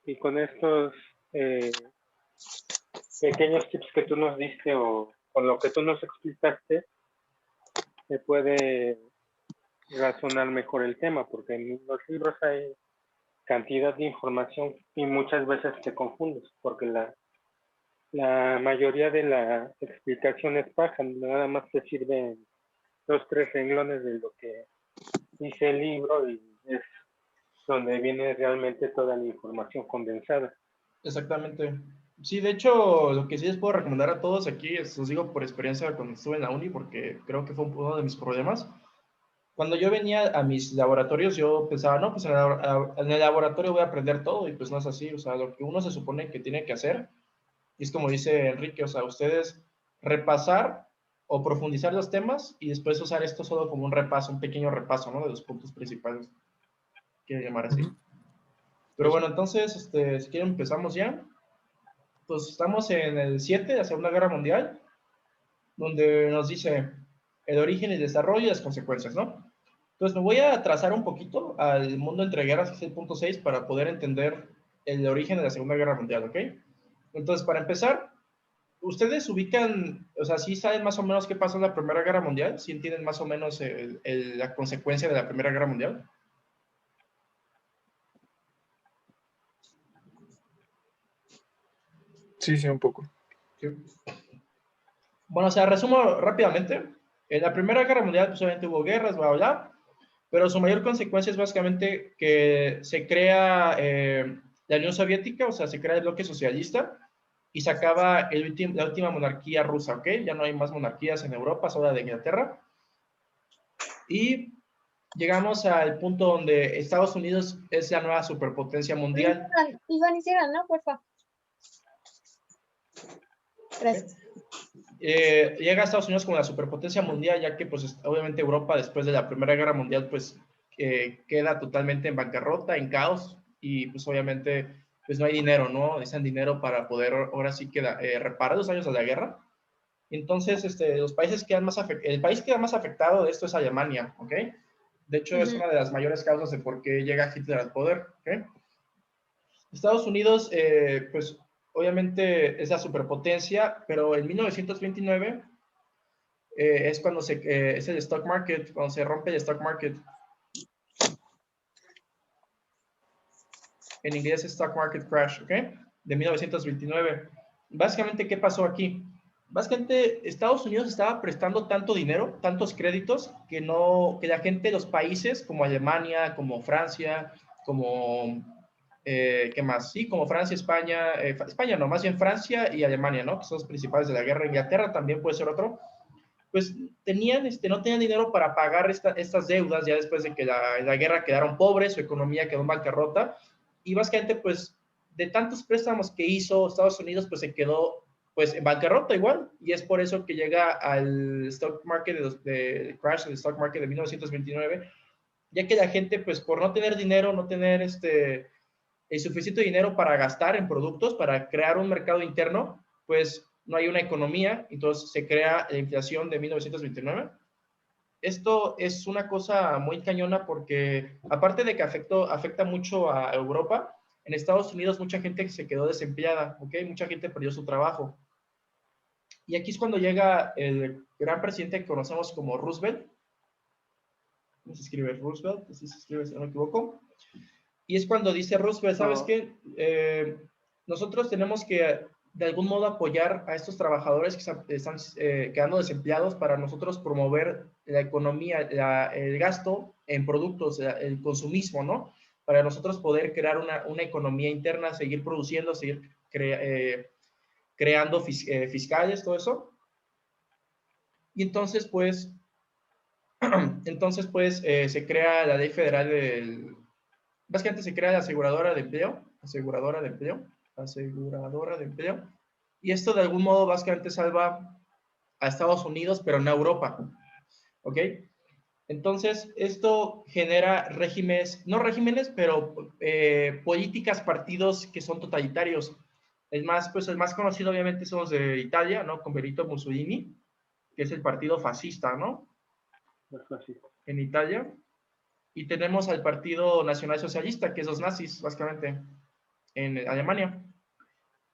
Y con estos pequeños tips que tú nos diste o con lo que tú nos explicaste, se puede razonar mejor el tema, porque en los libros hay cantidad de información y muchas veces te confundes, porque la mayoría de la explicación es paja, nada más te sirven 2, 3 renglones de lo que dice el libro y es donde viene realmente toda la información condensada. Exactamente. Sí, de hecho, lo que sí les puedo recomendar a todos aquí, os digo por experiencia cuando estuve en la uni, porque creo que fue uno de mis problemas. Cuando yo venía a mis laboratorios, yo pensaba, no, pues en el laboratorio voy a aprender todo, y pues no es así. O sea, lo que uno se supone que tiene que hacer, y es como dice Enrique, o sea, ustedes repasar o profundizar los temas y después usar esto solo como un repaso, un pequeño repaso, ¿no? De los puntos principales, quiero llamar así. Pero bueno, entonces, si quieren empezamos ya. Pues estamos en el 7 de la Segunda Guerra Mundial, donde nos dice el origen y el desarrollo y las consecuencias, ¿no? Entonces me voy a trazar un poquito al mundo entre guerras, que es el punto 6, para poder entender el origen de la Segunda Guerra Mundial, ¿ok? Entonces, para empezar, ¿ustedes ubican, o sea, sí saben más o menos qué pasó en la Primera Guerra Mundial? ¿Sí entienden más o menos la consecuencia de la Primera Guerra Mundial? Sí, sí, un poco. Sí. Bueno, o sea, resumo rápidamente. En la Primera Guerra Mundial, pues obviamente hubo guerras, bla, bla, bla, pero su mayor consecuencia es básicamente que se crea la Unión Soviética, o sea, se crea el bloque socialista y se acaba la última monarquía rusa, ¿ok? Ya no hay más monarquías en Europa, solo la de Inglaterra. Y llegamos al punto donde Estados Unidos es la nueva superpotencia mundial. Iván, hicieron, ¿no? Por favor. Gracias. Llega a Estados Unidos como la superpotencia mundial, ya que pues obviamente Europa después de la Primera Guerra Mundial pues queda totalmente en bancarrota, en caos, y pues obviamente pues no hay dinero, ¿no? Necesitan dinero para poder ahora sí que reparar los daños de la guerra. Entonces, los países quedan el país que queda más afectado de esto es Alemania, ¿ok? De hecho, es una de las mayores causas de por qué llega Hitler al poder, ¿ok? Estados Unidos, pues obviamente es la superpotencia, pero en 1929 es cuando es el stock market, cuando se rompe el stock market. En inglés es stock market crash, ¿ok? De 1929. Básicamente, ¿qué pasó aquí? Básicamente, Estados Unidos estaba prestando tanto dinero, tantos créditos, que la gente de los países como Alemania, como Francia, como, ¿qué más? Sí, como Francia, España, España no, más bien Francia y Alemania, ¿no? Que son los principales de la guerra. Inglaterra también puede ser otro. Pues no tenían dinero para pagar estas deudas ya después de que la guerra quedaron pobres, su economía quedó en bancarrota, y básicamente pues de tantos préstamos que hizo Estados Unidos pues se quedó pues en bancarrota igual, y es por eso que llega al stock market de crash del stock market de 1929, ya que la gente pues por no tener dinero, no tener el suficiente dinero para gastar en productos, para crear un mercado interno, pues no hay una economía, entonces se crea la inflación de 1929. Esto es una cosa muy cañona porque, aparte de que afecta mucho a Europa, en Estados Unidos mucha gente se quedó desempleada, ¿ok? Mucha gente perdió su trabajo. Y aquí es cuando llega el gran presidente que conocemos como Roosevelt. ¿Cómo se escribe Roosevelt? Así se escribe, si no me equivoco. Y es cuando dice Roosevelt, ¿sabes qué? Nosotros tenemos que de algún modo apoyar a estos trabajadores que están quedando desempleados para nosotros promover la economía, el gasto en productos, el consumismo, ¿no? Para nosotros poder crear una economía interna, seguir produciendo, seguir creando fiscales, todo eso. Y entonces, pues, se crea la ley federal básicamente se crea la aseguradora de empleo, y esto de algún modo básicamente salva a Estados Unidos, pero no a Europa, ¿ok? Entonces, esto genera pero políticas, partidos que son totalitarios. El más conocido obviamente son los de Italia, ¿no? Con Benito Mussolini, que es el partido fascista, ¿no? En Italia. Y tenemos al Partido Nacional Socialista, que es los nazis, básicamente. en Alemania.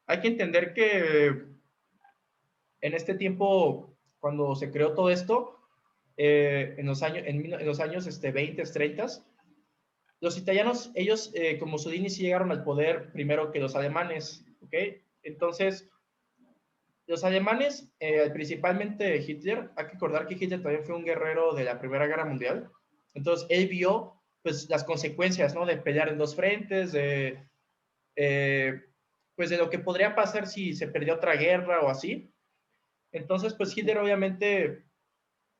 Hay que entender que en este tiempo, cuando se creó todo esto, en los años, en los años 20, 30, los italianos, ellos como Mussolini sí llegaron al poder primero que los alemanes, ¿ok? Entonces, los alemanes, principalmente Hitler, hay que recordar que Hitler también fue un guerrero de la Primera Guerra Mundial, entonces él vio pues las consecuencias, ¿no? De pelear en dos frentes, pues de lo que podría pasar si se perdió otra guerra o así. Entonces, pues Hitler obviamente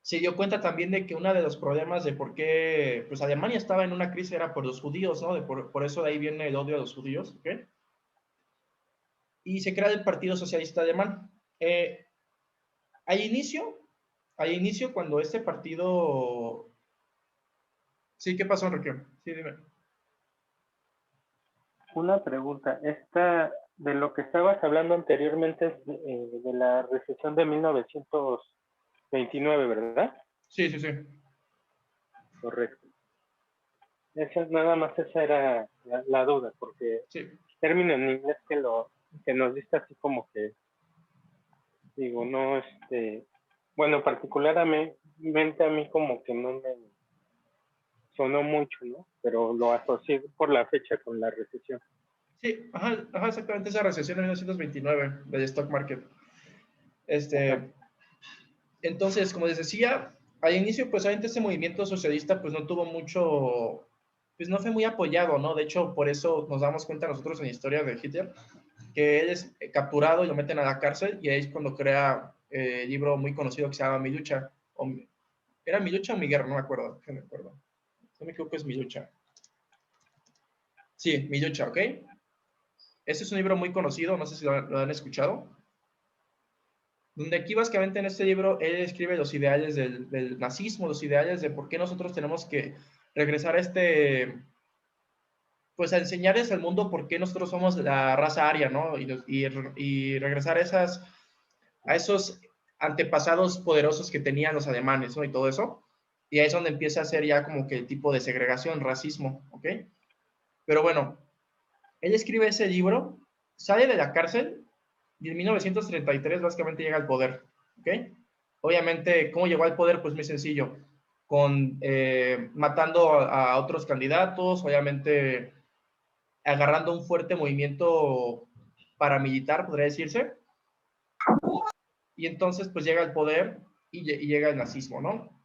se dio cuenta también de que uno de los problemas de por qué pues Alemania estaba en una crisis era por los judíos, ¿no? Por eso de ahí viene el odio a los judíos, ¿ok? Y se crea el Partido Socialista Alemán. Al inicio, cuando este partido... Sí, ¿qué pasó, Enrique? Sí, dime. Una pregunta. De lo que estabas hablando anteriormente es de la recesión de 1929, ¿verdad? Sí, sí, sí. Correcto. Nada más esa era la duda, porque Sí. el término en inglés que nos diste así como que, digo, no, bueno, particularmente a mí como que no me sonó mucho, ¿no? Pero lo asocié por la fecha con la recesión. Sí, ajá, exactamente esa recesión de 1929 del stock market. Ajá. Entonces, como les decía, al inicio, pues obviamente este movimiento socialista pues no tuvo mucho, pues no fue muy apoyado, ¿no? De hecho, por eso nos damos cuenta nosotros en la historia de Hitler, que él es capturado y lo meten a la cárcel y ahí es cuando crea el libro muy conocido que se llama Mi lucha. ¿Era Mi lucha o Mi guerra? No me acuerdo, no me acuerdo. No me equivoco, es Mi lucha. Sí, Mi lucha, ¿ok? Este es un libro muy conocido, no sé si lo han escuchado, donde aquí básicamente en este libro él escribe los ideales del nazismo, los ideales de por qué nosotros tenemos que regresar a pues a enseñarles al mundo por qué nosotros somos la raza aria, ¿no? Y regresar a esos antepasados poderosos que tenían los alemanes, ¿no? Y todo eso. Y ahí es donde empieza a ser ya como que el tipo de segregación, racismo, ¿ok? Pero bueno, él escribe ese libro, sale de la cárcel y en 1933 básicamente llega al poder, ¿ok? Obviamente, ¿cómo llegó al poder? Pues muy sencillo, matando a otros candidatos, obviamente agarrando un fuerte movimiento paramilitar, podría decirse, y entonces pues llega al poder y llega el nazismo, ¿no?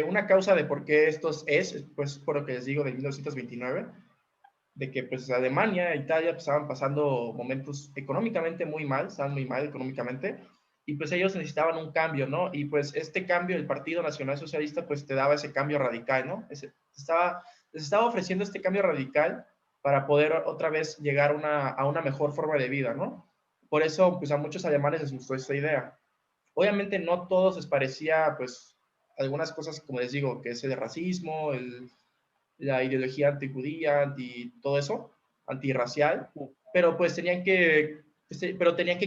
Una causa de por qué esto es, pues por lo que les digo, de 1929, de que pues Alemania, Italia pues, estaban pasando momentos económicamente muy mal, estaban muy mal económicamente, y pues ellos necesitaban un cambio, ¿no? Y pues este cambio, el Partido Nacional Socialista, pues te daba ese cambio radical, ¿no? Les estaba ofreciendo este cambio radical para poder otra vez llegar a una mejor forma de vida, ¿no? Por eso, pues a muchos alemanes les gustó esta idea. Obviamente no todos les parecía, pues, algunas cosas, como les digo, que es el racismo, la ideología antijudía, anti todo eso, antirracial, pero pues tenían que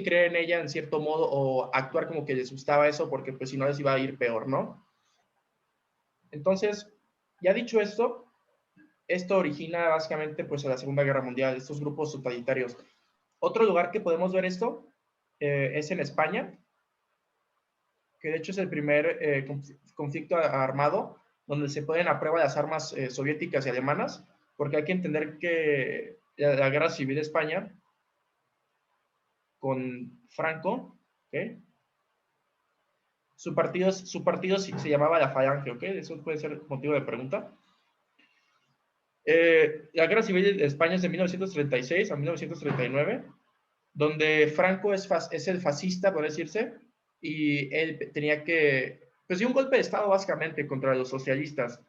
creer en ella en cierto modo o actuar como que les gustaba eso porque pues si no les iba a ir peor, ¿no? Entonces, ya dicho esto origina básicamente pues a la Segunda Guerra Mundial, estos grupos totalitarios. Otro lugar que podemos ver esto es en España, que de hecho es el primer conflicto armado donde se ponen a prueba las armas soviéticas y alemanas, porque hay que entender que la guerra civil de España con Franco, ¿okay? Su partido se llamaba la Falange, ¿ok? Eso puede ser motivo de pregunta. La guerra civil de España es de 1936 a 1939, donde Franco es el fascista, por decirse, y él tenía que, pues dio un golpe de Estado básicamente contra los socialistas,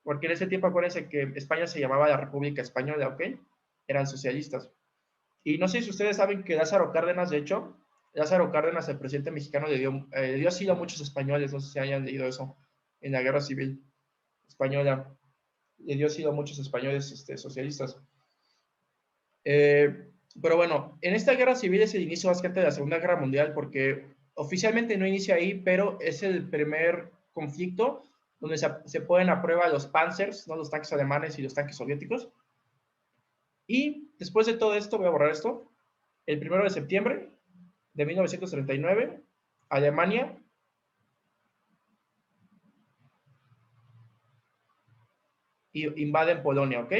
porque en ese tiempo acuérdense que España se llamaba la República Española, ¿ok? Eran socialistas. Y no sé si ustedes saben que Lázaro Cárdenas, de hecho, Lázaro Cárdenas, el presidente mexicano, le dio asilo a muchos españoles, no sé si hayan leído eso, en la guerra civil española, le dio asilo a muchos españoles socialistas. Pero bueno, en esta guerra civil es el inicio básicamente de la Segunda Guerra Mundial, porque oficialmente no inicia ahí, pero es el primer conflicto donde se ponen a prueba los Panzers, ¿no? Los tanques alemanes y los tanques soviéticos. Y después de todo esto, voy a borrar esto, el 1 de septiembre de 1939, Alemania invaden Polonia, ¿ok?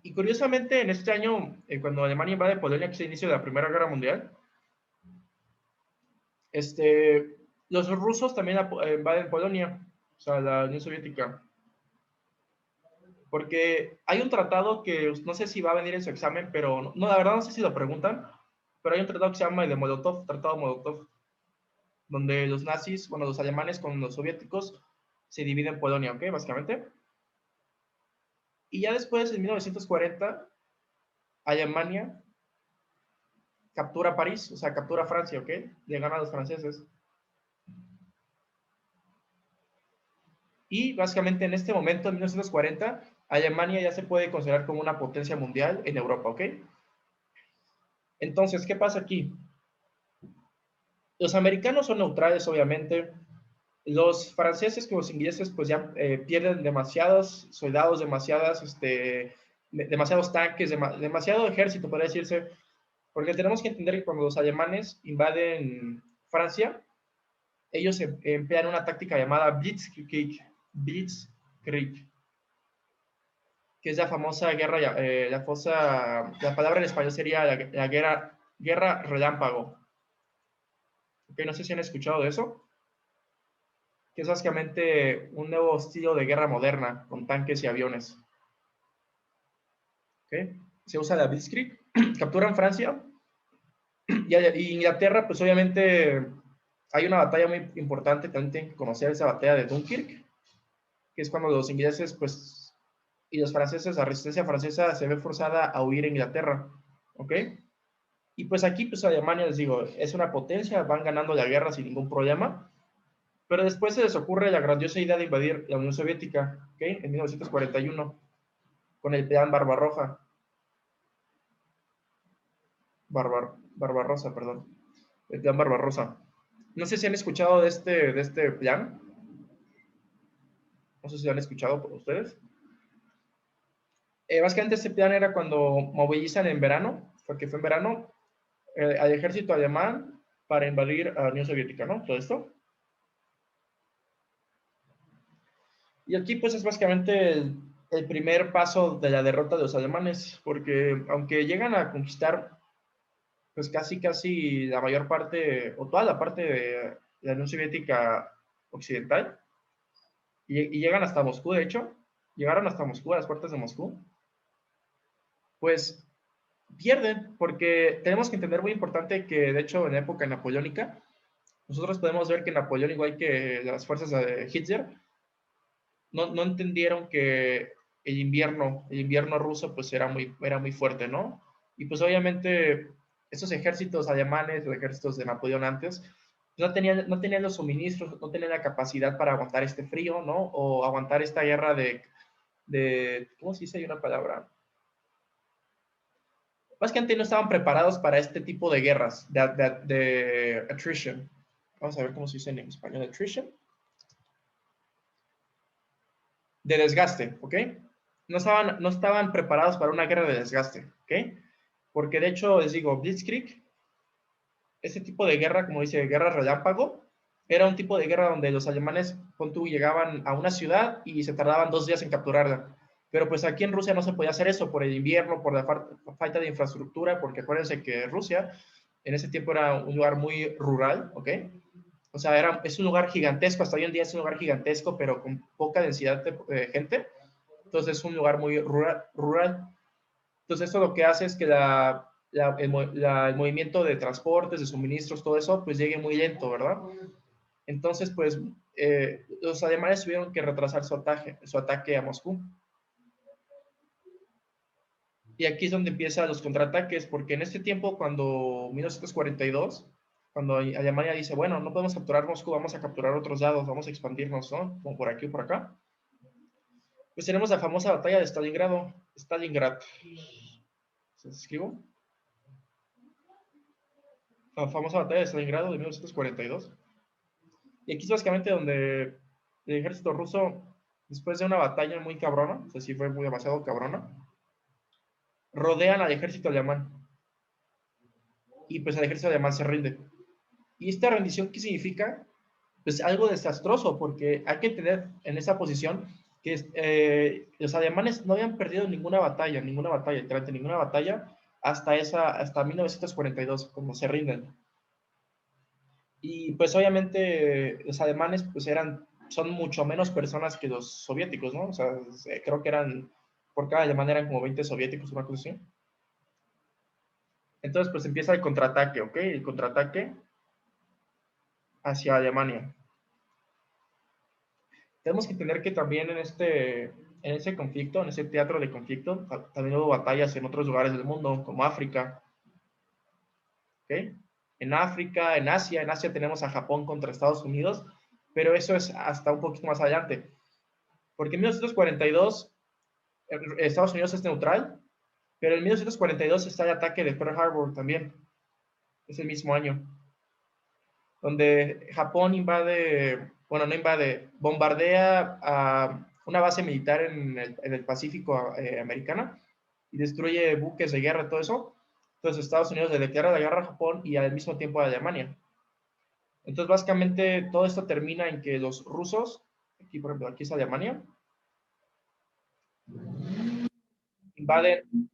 Y curiosamente, en este año, cuando Alemania invade Polonia, que es el inicio de la Primera Guerra Mundial, los rusos también invaden Polonia, o sea, la Unión Soviética. Porque hay un tratado que no sé si va a venir en su examen, pero no, la verdad no sé si lo preguntan, pero hay un tratado que se llama el de Molotov, Tratado Molotov, donde los nazis, bueno, los alemanes con los soviéticos se dividen Polonia, ¿ok? Básicamente. Y ya después, en 1940, Alemania captura París, o sea, captura Francia, ¿ok? Le gana a los franceses. Y básicamente en este momento, en 1940, Alemania ya se puede considerar como una potencia mundial en Europa, ¿ok? Entonces, ¿qué pasa aquí? Los americanos son neutrales, obviamente. Los franceses como los ingleses, pues ya pierden demasiados soldados, demasiados tanques, demasiado ejército, podría decirse. Porque tenemos que entender que cuando los alemanes invaden Francia, ellos emplean una táctica llamada Blitzkrieg, que es la famosa guerra, la palabra en español sería la guerra relámpago. Okay, no sé si han escuchado de eso, que es básicamente un nuevo estilo de guerra moderna con tanques y aviones. Okay. Se usa la Blitzkrieg, capturan Francia y Inglaterra, pues obviamente hay una batalla muy importante, también tienen que conocer esa batalla de Dunkirk, que es cuando los ingleses, pues, y los franceses, la resistencia francesa se ve forzada a huir a Inglaterra, ¿ok? Y pues aquí, pues Alemania, les digo, es una potencia, van ganando la guerra sin ningún problema, pero después se les ocurre la grandiosa idea de invadir la Unión Soviética, ¿ok? En 1941, con el plan Barbarroja. Barbarossa, perdón. El plan Barbarossa. No sé si han escuchado de este plan. No sé si lo han escuchado por ustedes. Básicamente este plan era cuando movilizan en verano, porque fue en verano, al ejército alemán para invadir a la Unión Soviética, ¿no? Todo esto. Y aquí pues es básicamente el primer paso de la derrota de los alemanes, porque aunque llegan a conquistar pues casi la mayor parte, o toda la parte de la Unión Soviética occidental, y llegan hasta Moscú, de hecho, llegaron hasta Moscú, a las puertas de Moscú, pues pierden, porque tenemos que entender muy importante que, de hecho, en la época napoleónica, nosotros podemos ver que Napoleón, igual que las fuerzas de Hitler, no entendieron que el invierno ruso, pues era muy fuerte, ¿no? Y pues obviamente esos ejércitos alemanes, los ejércitos de Napoleón antes, no tenían los suministros, no tenían la capacidad para aguantar este frío, ¿no? O aguantar esta guerra ¿cómo se dice? Hay una palabra. Básicamente no estaban preparados para este tipo de guerras, de attrition. Vamos a ver cómo se dice en español, attrition. De desgaste, ¿ok? No estaban preparados para una guerra de desgaste, ¿ok? Porque de hecho, les digo, Blitzkrieg, ese tipo de guerra, como dice, guerra relámpago, era un tipo de guerra donde los alemanes, llegaban a una ciudad y se tardaban 2 días en capturarla. Pero pues aquí en Rusia no se podía hacer eso por el invierno, por la falta de infraestructura, porque acuérdense que Rusia en ese tiempo era un lugar muy rural, ¿ok? O sea, es un lugar gigantesco, hasta hoy en día es un lugar gigantesco, pero con poca densidad de gente. Entonces es un lugar muy rural. Entonces esto lo que hace es que el movimiento de transportes, de suministros, todo eso, pues llegue muy lento, ¿verdad? Entonces, pues los alemanes tuvieron que retrasar su ataque a Moscú. Y aquí es donde empiezan los contraataques, porque en este tiempo, cuando 1942, cuando Alemania dice, bueno, no podemos capturar Moscú, vamos a capturar otros lados, vamos a expandirnos, ¿no? Como por aquí o por acá. Pues tenemos la famosa batalla de Stalingrad. ¿Se escribo? La famosa batalla de Stalingrado de 1942. Y aquí es básicamente donde el ejército ruso después de una batalla muy cabrona, o sea, sí fue muy demasiado cabrona, rodean al ejército alemán. Y pues el ejército alemán se rinde. ¿Y esta rendición qué significa? Pues algo desastroso, porque hay que tener en esa posición que los alemanes no habían perdido ninguna batalla, literalmente ninguna batalla, hasta 1942, como se rinden. Y pues obviamente los alemanes pues son mucho menos personas que los soviéticos, ¿no? O sea, creo que por cada alemán eran como 20 soviéticos, una cosa así. Entonces pues empieza el contraataque, ¿ok? El contraataque hacia Alemania. Tenemos que entender que también en ese conflicto, en ese teatro de conflicto, también hubo batallas en otros lugares del mundo, como África, ¿ok? En África, en Asia tenemos a Japón contra Estados Unidos, pero eso es hasta un poquito más adelante, porque en 1942 Estados Unidos es neutral, pero en 1942 está el ataque de Pearl Harbor también, es el mismo año, donde Japón bombardea a una base militar en el Pacífico americana y destruye buques de guerra, todo eso. Entonces Estados Unidos le declara la guerra a Japón y al mismo tiempo a Alemania. Entonces básicamente todo esto termina en que los rusos, aquí por ejemplo, aquí es Alemania, invaden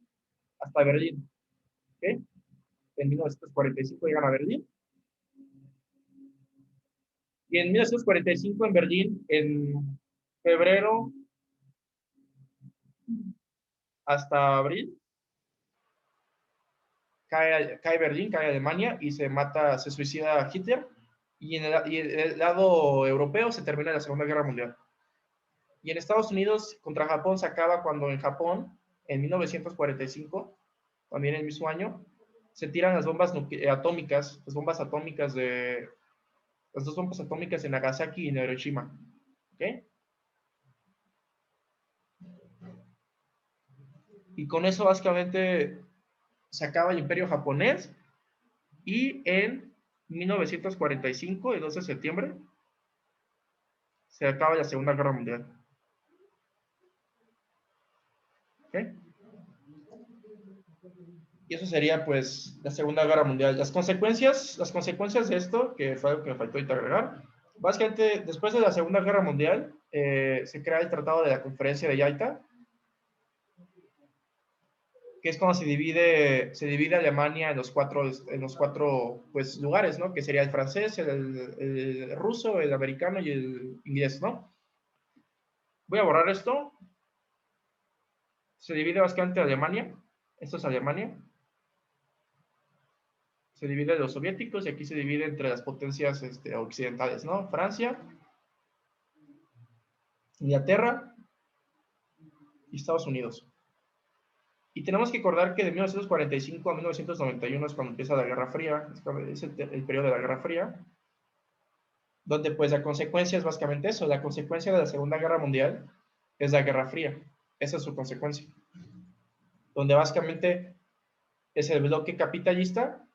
hasta Berlín, ¿ok? En 1945 llegan a Berlín. Y en 1945 en Berlín, en febrero hasta abril, cae Berlín, cae Alemania y se suicida Hitler. Y en el lado europeo se termina la Segunda Guerra Mundial. Y en Estados Unidos contra Japón se acaba cuando en Japón, en 1945, también el mismo año, se tiran las bombas atómicas, las dos bombas atómicas en Nagasaki y en Hiroshima. ¿Ok? Y con eso básicamente se acaba el Imperio japonés y en 1945, el 12 de septiembre, se acaba la Segunda Guerra Mundial. ¿Ok? Y eso sería pues la Segunda Guerra Mundial. Las consecuencias de esto, que fue algo que me faltó ahorita agregar, básicamente después de la Segunda Guerra Mundial se crea el Tratado de la Conferencia de Yalta, que es cuando se divide Alemania en los cuatro pues, lugares, ¿no? Que sería el francés, el ruso, el americano y el inglés, ¿no? Voy a borrar esto. Se divide básicamente Alemania. Esto es Alemania. Se divide de los soviéticos y aquí se divide entre las potencias occidentales, ¿no? Francia, Inglaterra y Estados Unidos. Y tenemos que recordar que de 1945 a 1991 es cuando empieza la Guerra Fría, es el periodo de la Guerra Fría, donde pues la consecuencia es básicamente eso, la consecuencia de la Segunda Guerra Mundial es la Guerra Fría, esa es su consecuencia, donde básicamente es el bloque capitalista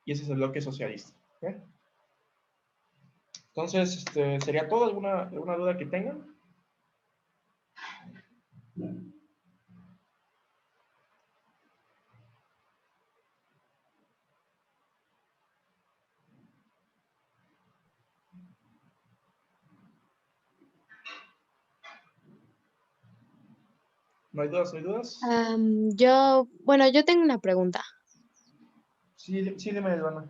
y ese es el bloque socialista. ¿Okay? Entonces, ¿sería todo? ¿Alguna duda que tengan? ¿No hay dudas? ¿No hay dudas? Yo tengo una pregunta. Sí, sí, dime, Ivana.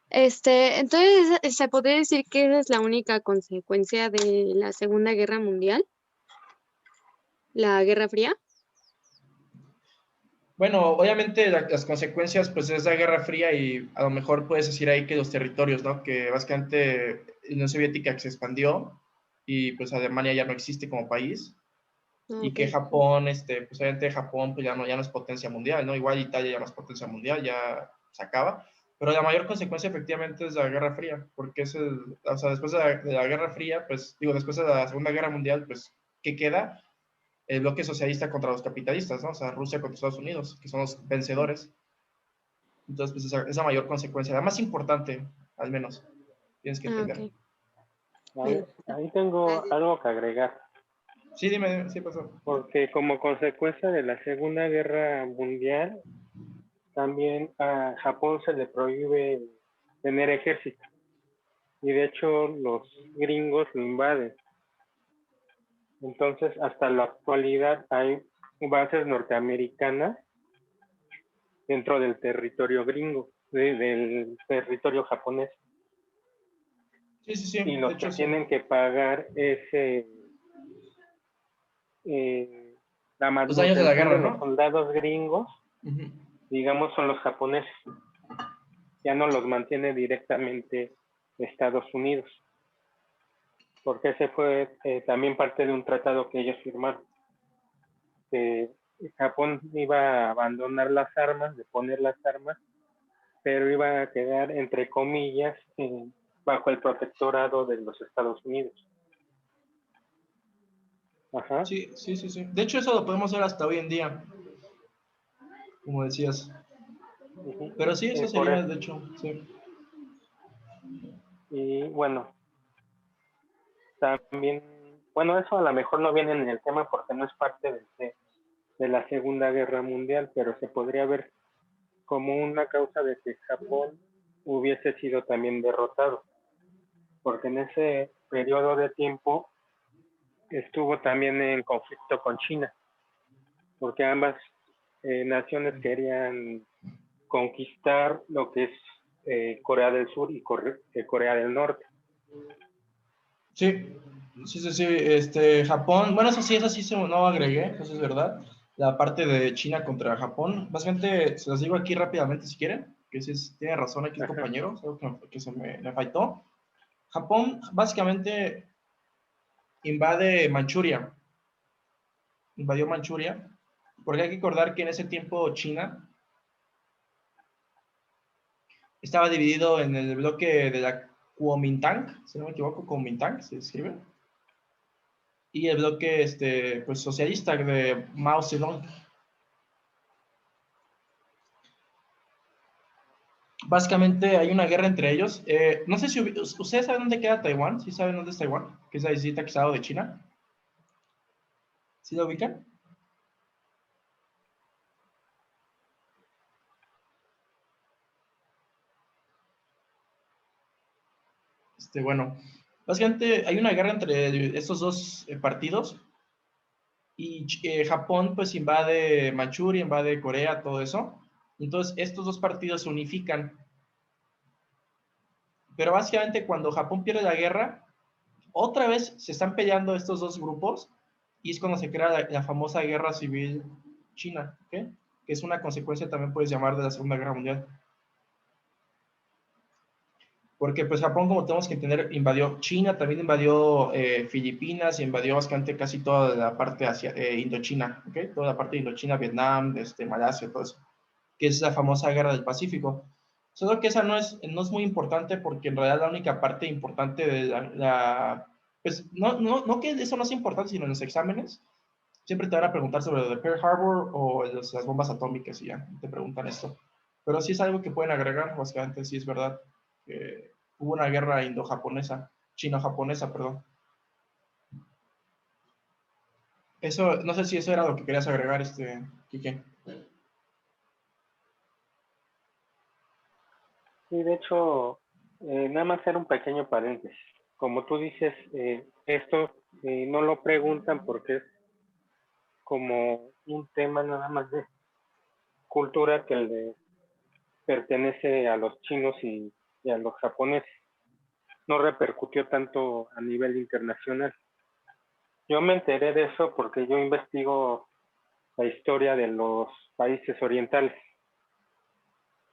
Entonces, ¿se podría decir que esa es la única consecuencia de la Segunda Guerra Mundial? ¿La Guerra Fría? Bueno, obviamente las consecuencias, pues es la Guerra Fría y a lo mejor puedes decir ahí que los territorios, ¿no? Que básicamente la Unión Soviética se expandió y pues Alemania ya no existe como país y que Ok. Japón, pues obviamente Japón pues ya no es potencia mundial, ¿no? Igual Italia ya no es potencia mundial, ya se acaba, pero la mayor consecuencia efectivamente es la Guerra Fría, porque o sea, después de la Guerra Fría, pues digo, después de la Segunda Guerra Mundial, pues, ¿qué queda? El bloque socialista contra los capitalistas, ¿no? O sea, Rusia contra Estados Unidos, que son los vencedores. Entonces, pues esa mayor consecuencia, la más importante, al menos, tienes que entender. Ok. Ahí tengo algo que agregar, Sí, dime, sí pasó. porque como consecuencia de la Segunda Guerra Mundial, también a Japón se le prohíbe tener ejército. Y de hecho los gringos lo invaden. Entonces, hasta la actualidad hay bases norteamericanas dentro del territorio gringo, del territorio japonés. Sí, sí, sí, Y de los que hecho sí. tienen que pagar ese la Los daños de la manutención guerra, de los ¿no? soldados gringos, Ujú. digamos, son los japoneses. Ya no los mantiene directamente Estados Unidos, porque ese fue también parte de un tratado que ellos firmaron. Que Japón iba a abandonar las armas, de poner las armas, pero iba a quedar, entre comillas, bajo el protectorado de los Estados Unidos. Ajá. Sí, sí, sí, sí. De hecho, eso lo podemos ver hasta hoy en día, como decías. Uh-huh. Pero sí, eso Por sería, eso. de hecho, sí. Y bueno, también, bueno, eso a lo mejor no viene en el tema porque no es parte de la Segunda Guerra Mundial, pero se podría ver como una causa de que Japón hubiese sido también derrotado, porque en ese periodo de tiempo estuvo también en conflicto con China, porque ambas naciones querían conquistar lo que es Corea del Sur y Corea del Norte. Sí, sí, sí, sí. Japón, bueno, eso sí se no agregué, eso es verdad. La parte de China contra Japón, básicamente se los digo aquí rápidamente si quieren, que sí tiene razón aquí el Ajá. compañero, es algo que se me faltó. Japón básicamente invade Manchuria, invadió Manchuria, porque hay que recordar que en ese tiempo China estaba dividido en el bloque de la Kuomintang, si no me equivoco, Kuomintang se escribe, y el bloque pues, socialista de Mao Zedong. Básicamente hay una guerra entre ellos. No sé si ustedes saben dónde queda Taiwán, ¿sí saben dónde es Taiwán? Que es la islita que está al lado de China. ¿Sí lo ubican? Bueno, básicamente hay una guerra entre estos dos partidos y Japón pues invade Manchuria, invade Corea, todo eso. Entonces estos dos partidos se unifican. Pero básicamente cuando Japón pierde la guerra, otra vez se están peleando estos dos grupos y es cuando se crea la famosa guerra civil china, ¿okay? Que es una consecuencia también puedes llamar de la Segunda Guerra Mundial. Porque pues Japón, como tenemos que entender, invadió China, también invadió Filipinas, invadió básicamente casi toda la parte Indochina, ¿okay? Toda la parte de Indochina, Vietnam, Malasia, todo eso, que es la famosa Guerra del Pacífico. Solo que esa no es muy importante porque en realidad la única parte importante de pues no que eso no sea importante, sino en los exámenes, siempre te van a preguntar sobre lo de Pearl Harbor o las bombas atómicas y ya, te preguntan esto. Pero sí es algo que pueden agregar, básicamente sí es verdad que hubo una guerra indo-japonesa, chino-japonesa, perdón. Eso, no sé si eso era lo que querías agregar, Quique. Sí, de hecho, nada más era un pequeño paréntesis. Como tú dices, esto no lo preguntan porque es como un tema nada más de cultura que le pertenece a los chinos y a los japoneses. No repercutió tanto a nivel internacional. Yo me enteré de eso porque yo investigo la historia de los países orientales.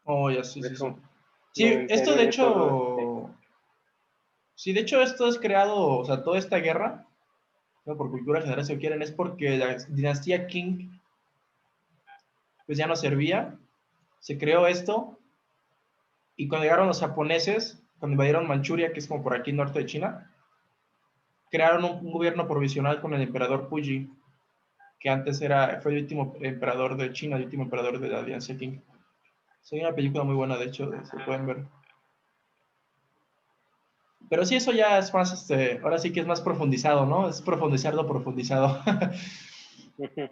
Oh, ya, sí, Por sí, sí. eso me Sí, esto enteré de de todo hecho, sí, de hecho esto es creado, o sea, toda esta guerra, no por cultura general si quieren, es porque la dinastía Qing pues ya no servía, se creó esto, y cuando llegaron los japoneses, cuando invadieron Manchuria, que es como por aquí norte de China, crearon un gobierno provisional con el emperador Puyi, que antes fue el último emperador de China, el último emperador de la dinastía Qing. Es una película muy buena, de hecho, se pueden ver. Pero sí, eso ya es más, ahora sí que es más profundizado, ¿no? Es profundizar lo profundizado. Ujú.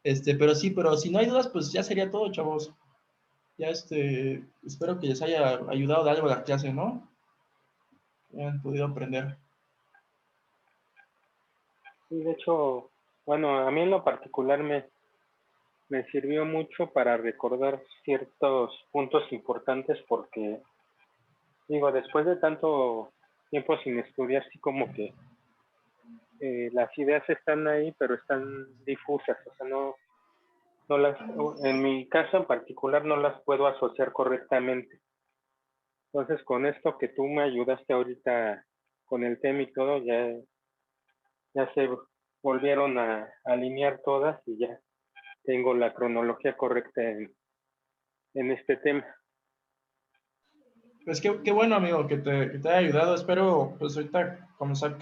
Pero sí, pero si no hay dudas, pues ya sería todo, chavos. Ya espero que les haya ayudado de algo la clase, ¿no? Que hayan podido aprender. Y de hecho, bueno, a mí en lo particular me sirvió mucho para recordar ciertos puntos importantes porque, digo, después de tanto tiempo sin estudiar, sí como que las ideas están ahí, pero están difusas, o sea, no las, en mi caso en particular no las puedo asociar correctamente. Entonces, con esto que tú me ayudaste ahorita con el tema y todo, ya se volvieron a alinear todas y ya tengo la cronología correcta en este tema. Pues qué bueno, amigo, que te haya ayudado. Espero, pues ahorita comenzar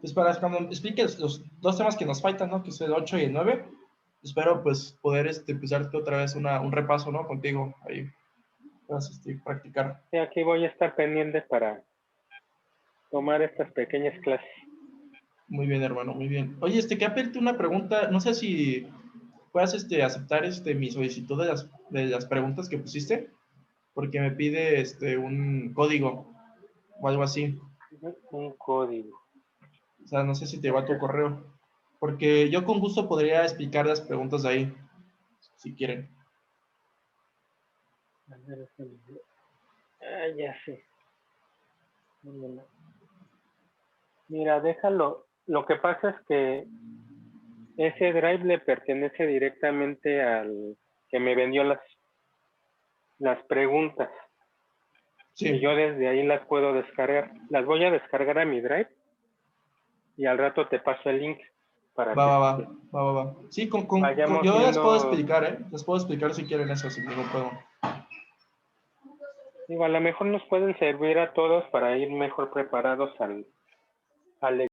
pues para cuando expliques los dos temas que nos faltan, ¿no? Que es el 8 y el 9. Espero, pues, poder, pues, darte otra vez un repaso, ¿no? Contigo, ahí, puedas, practicar. Y aquí voy a estar pendiente para tomar estas pequeñas clases. Muy bien, hermano, muy bien. Oye, quería pedirte una pregunta. No sé si puedas, aceptar, mi solicitud de las preguntas que pusiste, porque me pide, un código o algo así. Un código. O sea, no sé si te va tu correo. Porque yo con gusto podría explicar las preguntas de ahí, si quieren. Ah, ya sé. Mira, déjalo. Lo que pasa es que ese drive le pertenece directamente al que me vendió las preguntas. Y Sí, yo desde ahí las puedo descargar. Las voy a descargar a mi drive y al rato te paso el link para va, que va, va, va, va, va. Sí, vayamos yo las puedo viendo. explicar, ¿eh? Las puedo explicar si quieren eso, sin ningún problema. Digo, a lo mejor nos pueden servir a todos para ir mejor preparados al